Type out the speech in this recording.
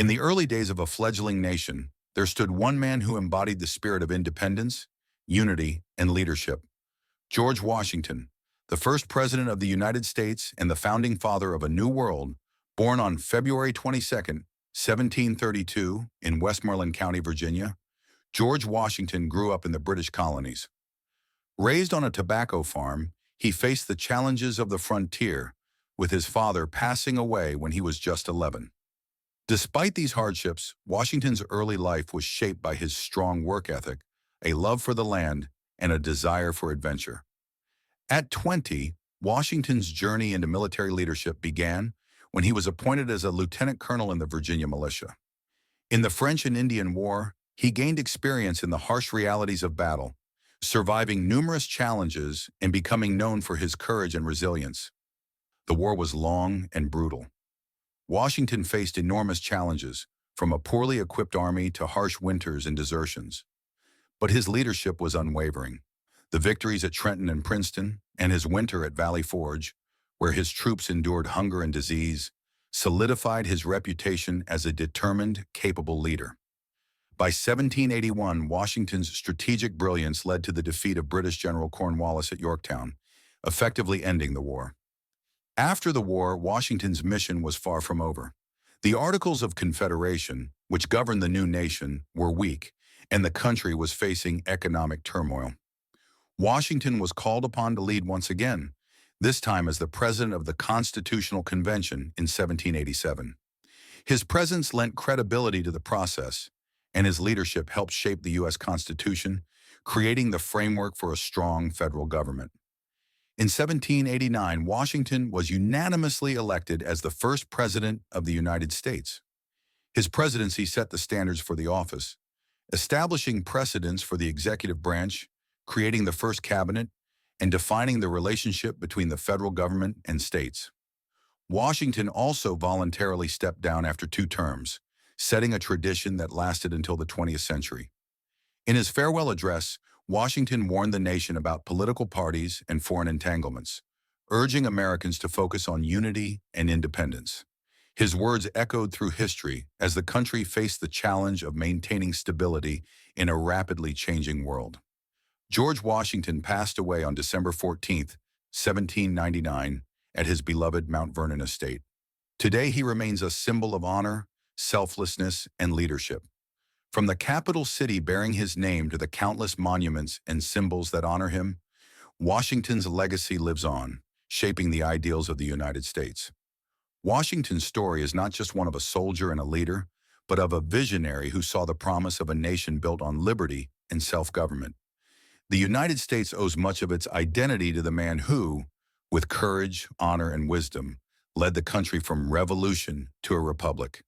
In the early days of a fledgling nation, there stood one man who embodied the spirit of independence, unity, and leadership. George Washington, the first president of the United States and the founding father of a new world, born on February 22, 1732, in Westmoreland County, Virginia. George Washington grew up in the British colonies. Raised on a tobacco farm, he faced the challenges of the frontier, with his father passing away when he was just 11. Despite these hardships, Washington's early life was shaped by his strong work ethic, a love for the land, and a desire for adventure. At 20, Washington's journey into military leadership began when he was appointed as a lieutenant colonel in the Virginia militia. In the French and Indian War, he gained experience in the harsh realities of battle, surviving numerous challenges and becoming known for his courage and resilience. The war was long and brutal. Washington faced enormous challenges, from a poorly equipped army to harsh winters and desertions. But his leadership was unwavering. The victories at Trenton and Princeton, and his winter at Valley Forge, where his troops endured hunger and disease, solidified his reputation as a determined, capable leader. By 1781, Washington's strategic brilliance led to the defeat of British General Cornwallis at Yorktown, effectively ending the war. After the war, Washington's mission was far from over. The Articles of Confederation, which governed the new nation, were weak, and the country was facing economic turmoil. Washington was called upon to lead once again, this time as the president of the Constitutional Convention in 1787. His presence lent credibility to the process, and his leadership helped shape the U.S. Constitution, creating the framework for a strong federal government. In 1789, Washington was unanimously elected as the first president of the United States. His presidency set the standards for the office, establishing precedents for the executive branch, creating the first cabinet, and defining the relationship between the federal government and states. Washington also voluntarily stepped down after 2 terms, setting a tradition that lasted until the 20th century. In his farewell address, Washington warned the nation about political parties and foreign entanglements, urging Americans to focus on unity and independence. His words echoed through history as the country faced the challenge of maintaining stability in a rapidly changing world. George Washington passed away on December 14, 1799, at his beloved Mount Vernon estate. Today he remains a symbol of honor, selflessness, and leadership. From the capital city bearing his name to the countless monuments and symbols that honor him, Washington's legacy lives on, shaping the ideals of the United States. Washington's story is not just one of a soldier and a leader, but of a visionary who saw the promise of a nation built on liberty and self-government. The United States owes much of its identity to the man who, with courage, honor, and wisdom, led the country from revolution to a republic.